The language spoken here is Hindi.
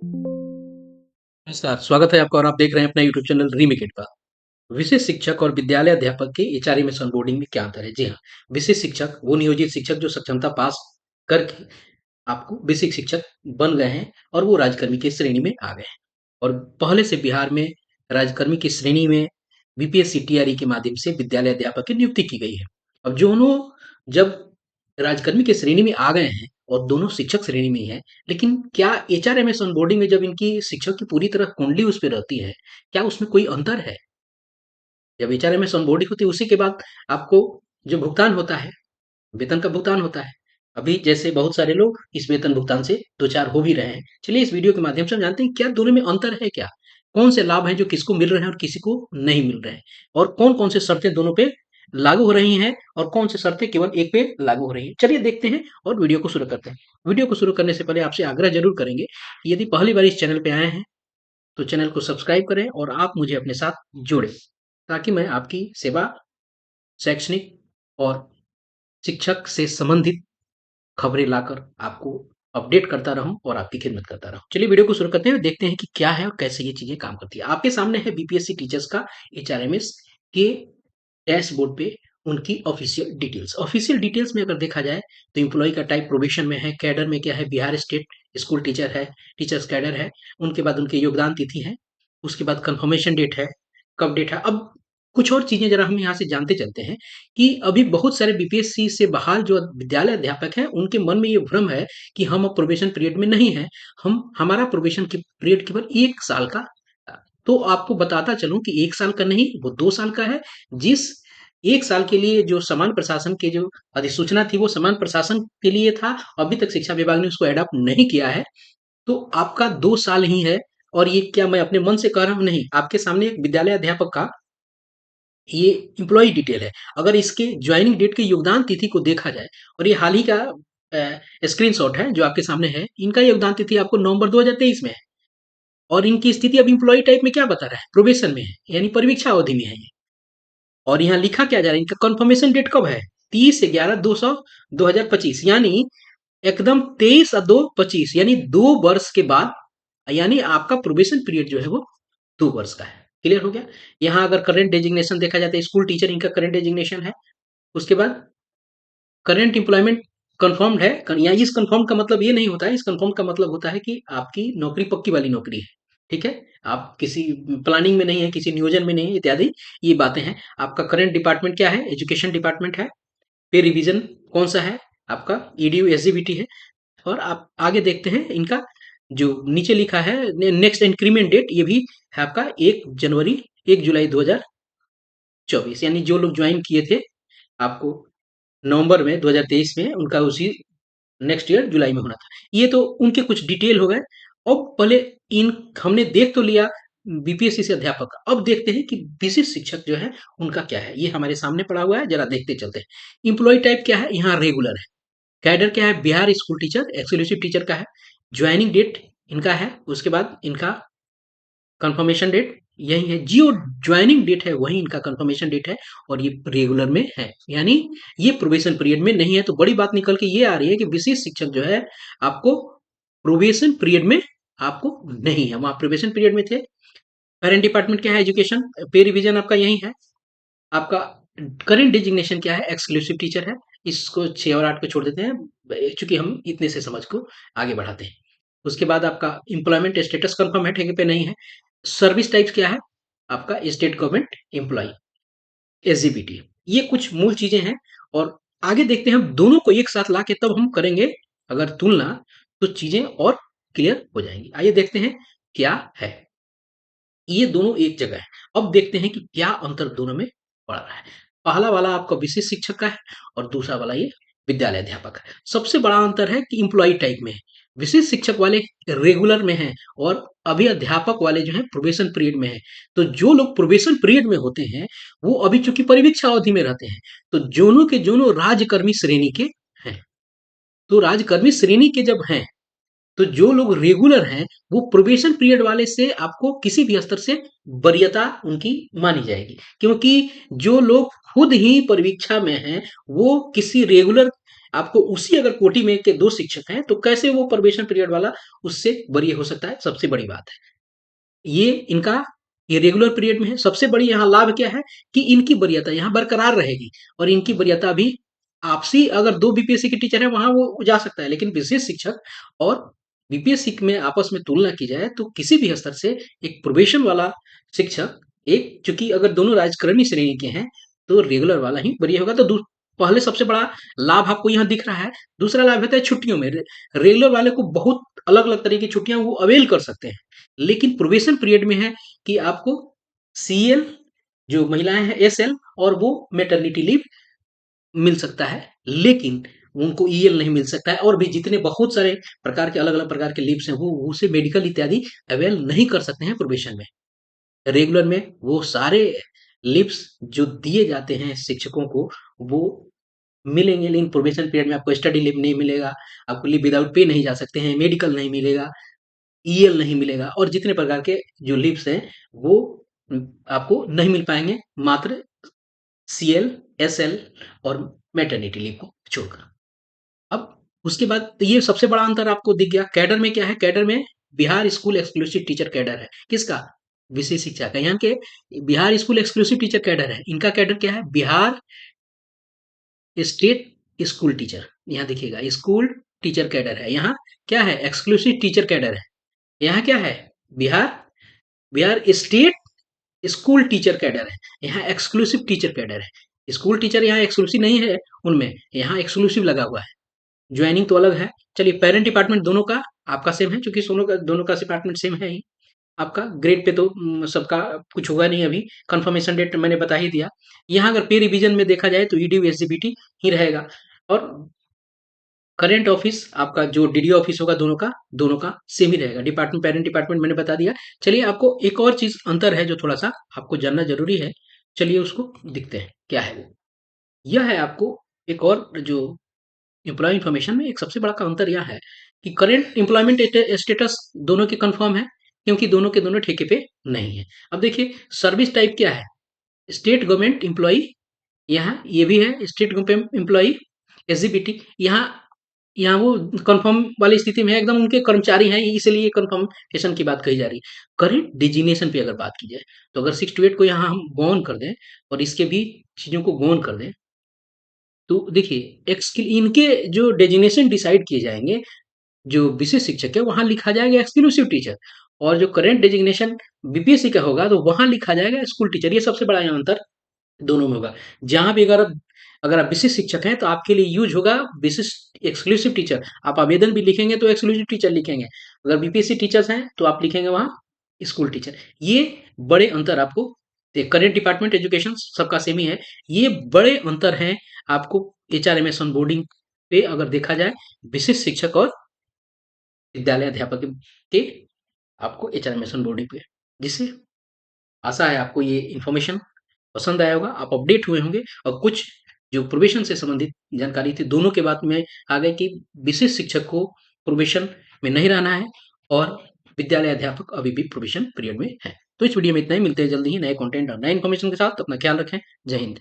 नमस्कार, स्वागत है आपका और आप देख रहे हैं अपना यूट्यूब चैनल रीमेक इट का। विशेष शिक्षक और विद्यालय अध्यापक के एचआरएमएस ऑनबोर्डिंग में क्या अंतर है? जी हाँ, विशेष शिक्षक वो नियोजित शिक्षक जो सक्षमता पास करके आपको बेसिक शिक्षक बन गए हैं और वो राज्यकर्मी की श्रेणी में आ गए हैं। और पहले से बिहार में राज्यकर्मी की श्रेणी में बीपीएससी टीआरई के माध्यम से विद्यालय अध्यापक की नियुक्ति की गई है। अब दोनों जब राजकर्मी की श्रेणी में आ गए हैं और दोनों शिक्षक श्रेणी में ही हैं, लेकिन क्या एचआरएमएस ऑनबोर्डिंग में जब इनकी शिक्षक की पूरी तरह कुंडली उस पे रहती है, क्या उसमें कोई अंतर है? जब एचआरएमएस ऑनबोर्डिंग होती है उसी के बाद आपको जो भुगतान होता है, वेतन का भुगतान होता है। अभी जैसे बहुत सारे लोग इस वेतन भुगतान से दो-चार हो भी रहे हैं। चलिए इस वीडियो के माध्यम से हम जानते हैं क्या दोनों में अंतर है क्या? कौन से लाभ हैं जो किसको मिल रहे हैं और किसी को नहीं मिल रहे हैं? और कौन-कौन से शर्तें दोनों पे लागू हो रही हैं और कौन सी शर्तें केवल एक पे लागू हो रही हैं? चलिए देखते हैं और वीडियो को शुरू करते हैं। वीडियो को शुरू करने से पहले आपसे आग्रह ज़रूर करेंगे कि यदि पहली बार इस चैनल पे आए हैं, तो चैनल को सब्सक्राइब करें और आप मुझे अपने साथ जोड़ें, ताकि मैं आपकी सेवा, शैक्षणिक और शिक्षक से संबंधित खबरें लाकर आपको अपडेट करता रहूँ और आपकी खिदमत करता रहूँ। चलिए वीडियो को शुरू करते हैं और देखते हैं कि क्या है और कैसे ये चीज़ें काम करती है। आपके सामने है बीपीएससी टीचर्स का एचआरएमएस के डैशबोर्ड पे उनकी ऑफिशियल डिटेल्स। ऑफिशियल डिटेल्स में अगर देखा जाए तो एम्प्लॉयी का टाइप प्रोबेशन में है, कैडर में क्या है, बिहार स्टेट स्कूल टीचर है, टीचर्स कैडर है, उनके बाद उनके योगदान तिथि है, उसके बाद कन्फर्मेशन डेट है, कब डेट है। अब कुछ और चीज़ें ज़रा हम यहाँ से जानते चलते हैं कि अभी बहुत सारे बीपीएससी से बहाल जो विद्यालय अध्यापक हैं, उनके मन में ये भ्रम है कि हम अब प्रोबेशन पीरियड में नहीं हैं, हमारा प्रोबेशन की पीरियड केवल 1 साल का तो आपको बताता चलूँ कि 1 साल का नहीं, वो 2 साल का है। जिस 1 साल के लिए जो समान प्रशासन की जो अधिसूचना थी, वो समान प्रशासन के लिए था, अभी तक शिक्षा विभाग ने उसको एडॉप्ट नहीं किया है। तो आपका 2 साल ही है और ये क्या मैं अपने मन से कह रहा हूँ? नहीं, आपके सामने एक विद्यालय अध्यापक का ये एम्प्लॉयी डिटेल है। अगर इसके जॉइनिंग डेट के योगदान तिथि को देखा जाए और ये हाल ही का स्क्रीनशॉट है जो आपके सामने है, इनका योगदान तिथि आपको नवंबर 2023 में है और इनकी स्थिति अब एम्प्लॉयी टाइप में क्या बता रहा है? प्रोबेशन में है, यानी परिवीक्षा अवधि में है ये। और यहाँ लिखा क्या जा रहा है? इनका कन्फर्मेशन डेट कब है? 30/11/2025 यानी एकदम 23/2/25 यानी 2 वर्ष के बाद, यानी आपका प्रोबेशन पीरियड जो है वो 2 वर्ष का है। क्लियर हो गया? यहाँ अगर करंट डेजिग्नेशन देखा जाए तो स्कूल टीचर इनका करंट डेजिग्नेशन है। उसके बाद करंट एम्प्लॉयमेंट कन्फर्म्ड है। या इस कन्फर्म का मतलब ये नहीं होता है, इस कन्फर्म का मतलब होता है कि आपकी नौकरी पक्की वाली नौकरी है। ठीक है? आप किसी प्लानिंग में नहीं है, किसी नियोजन में नहीं है इत्यादि ये बातें हैं। आपका करंट डिपार्टमेंट क्या है? एजुकेशन डिपार्टमेंट है। पे रिवीजन कौन-सा है? आपका ईडीयू एसजीबीटी है। और आप आगे देखते हैं इनका जो नीचे लिखा है नेक्स्ट इंक्रीमेंट डेट, ये भी है आपका 1 जुलाई 2024 यानी जो लोग ज्वाइन किए थे आपको नवंबर में 2023 में, उनका उसी नेक्स्ट ईयर जुलाई में होना था। ये तो उनके कुछ डिटेल हो गए। अब पहले इन हमने देख तो लिया बीपीएससी से अध्यापक का, अब देखते हैं कि विशिष्ट शिक्षक जो है उनका क्या है। ये हमारे सामने पड़ा हुआ है, जरा देखते चलते हैं। एम्प्लॉय टाइप क्या है? यहाँ रेगुलर है। कैडर क्या है? Bihar school teacher exclusive teacher का है। ज्वाइनिंग डेट इनका है, उसके बाद इनका कंफर्मेशन डेट यही है। जो ज्वाइनिंग डेट है वही इनका कंफर्मेशन डेट है और ये रेगुलर में है, यानी ये प्रोबेशन पीरियड में नहीं है। तो बड़ी बात निकल के ये आ रही है कि विशेष शिक्षक जो है आपको प्रोबेशन पीरियड में आपको नहीं है, वहां प्रोबेशन पीरियड में थे। करंट डिपार्टमेंट क्या है? एजुकेशन। पे रिवीजन आपका यही है। आपका करंट डिजिग्नेशन क्या है? एक्सक्लूसिव टीचर है। इसको 6 और 8 को छोड़ देते हैं, चूंकि हम इतने से समझ को आगे बढ़ाते हैं। उसके बाद आपका एम्प्लॉयमेंट स्टेटस कंफर्म है, ठेके पे नहीं है। सर्विस टाइप्स क्या है? आपका स्टेट गवर्नमेंट एम्प्लॉय एसजीपीटी। ये कुछ मूल चीजें हैं और आगे देखते हैं हम दोनों को एक साथ ला के तब हम करेंगे अगर तुलना, तो चीजें और क्लियर हो जाएंगी। आइए देखते हैं क्या है। ये दोनों एक जगह है। अब देखते हैं कि क्या अंतर दोनों में पड़ रहा है। पहला वाला आपका विशेष शिक्षक का है और दूसरा वाला ये विद्यालय अध्यापक है। सबसे बड़ा अंतर है कि एम्प्लॉय टाइप में है। विशेष शिक्षक वाले रेगुलर में हैं और अभी अध्यापक वाले जो हैं प्रोबेशन पीरियड में हैं। तो जो लोग प्रोबेशन पीरियड में होते हैं वो अभी चूंकि परिवीक्षा अवधि में रहते हैं, तो दोनों के दोनों राज्यकर्मी श्रेणी के हैं। तो राज्यकर्मी श्रेणी के जब हैं, तो जो लोग रेगुलर हैं वो प्रोबेशन पीरियड वाले से आपको किसी भी स्तर से वरीयता उनकी मानी जाएगी, क्योंकि जो लोग खुद ही परीक्षा में हैं वो किसी रेगुलर आपको उसी अगर कोटि में के 2 शिक्षक हैं, तो कैसे वो प्रोबेशन पीरियड वाला उससे वरीय हो सकता है? सबसे बड़ी बात है। ये इनका ये रेगुलर पीरियड में है। सबसे बड़ी यहाँ लाभ क्या है कि इनकी वरीयता यहाँ बरकरार रहेगी और इनकी वरीयता भी आपसी अगर 2 बीपीएससी के टीचर हैं वहाँ वो जा सकता है, लेकिन विशेष शिक्षक और बीपीएससी में आपस में तुलना की जाए तो किसी भी स्तर से एक प्रोबेशन वाला शिक्षक एक चूँकि अगर दोनों राजकर्मी श्रेणी के हैं, तो रेगुलर वाला ही वरीय होगा। तो दू पहले सबसे बड़ा लाभ आपको यहाँ दिख रहा है। दूसरा लाभ होता है छुट्टियों में। रेगुलर वाले को बहुत अलग-अलग तरह की छुट्टियाँ वो अवेल कर सकते हैं। लेकिन प्रोबेशन पीरियड में है कि आपको सीएल जो महिलाएं हैं एसएल और वो मैटरनिटी लीव मिल सकता है, लेकिन उनको ईएल नहीं मिल सकता है और भी जितने बहुत सारे प्रकार के अलग अलग प्रकार के लीव्स हैं वो उसे मेडिकल इत्यादि अवेल नहीं कर सकते हैं प्रोबेशन में। रेगुलर में वो सारे लीव्स जो दिए जाते हैं शिक्षकों को वो मिलेंगे, लेकिन प्रोबेशन पीरियड में आपको स्टडी लीव नहीं मिलेगा, आपको लीव विदाउट पे नहीं जा सकते हैं, मेडिकल नहीं मिलेगा, ईएल नहीं मिलेगा और जितने प्रकार के जो लीव्स हैं वो आपको नहीं मिल पाएंगे, मात्र सीएल, एसएल और मैटरनिटी लीव को छोड़कर। अब उसके बाद तो ये सबसे बड़ा अंतर आपको दिख गया। कैडर में क्या है? कैडर में Bihar school exclusive teacher cadre है। किसका? विशेष शिक्षा का। यहाँ के Bihar school exclusive teacher cadre है। इनका कैडर क्या है? Bihar state school teacher. यहाँ देखिएगा स्कूल टीचर कैडर है। यहाँ क्या है? एक्सक्लूसिव टीचर कैडर है। यहाँ क्या है? Bihar Bihar state school teacher cadre है। यहाँ एक्सक्लूसिव टीचर कैडर है। स्कूल टीचर यहाँ एक्सक्लूसिव नहीं है उनमें, यहाँ एक्सक्लूसिव लगा हुआ है। ज्वाइनिंग तो अलग है। चलिए पेरेंट डिपार्टमेंट दोनों का आपका सेम है, क्योंकि दोनों का डिपार्टमेंट सेम है ही। आपका ग्रेड पे तो सबका कुछ होगा नहीं अभी। कंफर्मेशन डेट मैंने बता ही दिया। यहाँ अगर पे रिवीजन में देखा जाए तो ईडीयू एसजीपीटी ही रहेगा और करंट ऑफिस आपका जो डीडी ऑफिस होगा दोनों का सेम ही रहेगा। डिपार्टमेंट पेरेंट डिपार्टमेंट मैंने बता दिया। चलिए आपको एक और चीज अंतर है जो थोड़ा सा आपको जानना जरूरी है। चलिए उसको दिखते हैं क्या है वो। यह है आपको एक और जो एम्प्लॉय इन्फॉर्मेशन में एक सबसे बड़ा का अंतर यह है कि करंट एम्प्लॉयमेंट स्टेटस दोनों के कंफर्म है, क्योंकि दोनों के दोनों ठेके पे नहीं है। अब देखिए सर्विस टाइप क्या है? स्टेट गवर्नमेंट एम्प्लॉय, यहाँ ये भी है स्टेट गवर्नमेंट एम्प्लॉय एसजीपीटी। यहाँ यहाँ वो कंफर्म वाली स्थिति में है, एकदम उनके कर्मचारी हैं, इसलिए कंफर्मेशन की बात कही जा रही है। करेंट डिजिग्नेशन पे अगर बात की जाए तो अगर 6 to 8 को यहाँ हम गौन कर दें और इसके भी चीजों को गौन कर दें तो देखिए इनके जो डेजिग्नेशन डिसाइड किए जाएंगे, जो विशेष शिक्षक है वहां लिखा जाएगा एक्सक्लूसिव टीचर, और जो करेंट डेजिग्नेशन बीपीएससी का होगा तो वहां लिखा जाएगा स्कूल टीचर। ये सबसे बड़ा यहाँ अंतर दोनों में होगा। जहां भी अगर आप विशिष्ट शिक्षक हैं तो आपके लिए यूज होगा विशिष्ट एक्सक्लूसिव टीचर। आप आवेदन भी लिखेंगे तो एक्सक्लूसिव टीचर लिखेंगे। अगर बीपीएससी टीचर्स हैं तो आप लिखेंगे वहां स्कूल टीचर। ये बड़े अंतर आपको करेंट डिपार्टमेंट एजुकेशन सबका सेम ही है। ये बड़े अंतर हैं आपको एचआरएमएस ऑन बोर्डिंग पे अगर देखा जाए विशिष्ट शिक्षक और विद्यालय अध्यापक के आपको एचआरएमएस ऑन बोर्डिंग पे। जिससे आशा है आपको ये इन्फॉर्मेशन पसंद आया होगा, आप अपडेट हुए होंगे और कुछ जो प्रोबेशन से संबंधित जानकारी थी दोनों के बात में आ गए कि विशेष शिक्षक को प्रोबेशन में नहीं रहना है और विद्यालय अध्यापक अभी भी प्रोबेशन पीरियड में है। तो इस वीडियो में इतना ही। मिलते हैं जल्दी ही नए कंटेंट और नए इन्फॉर्मेशन के साथ। अपना ख्याल रखें। जय हिंद।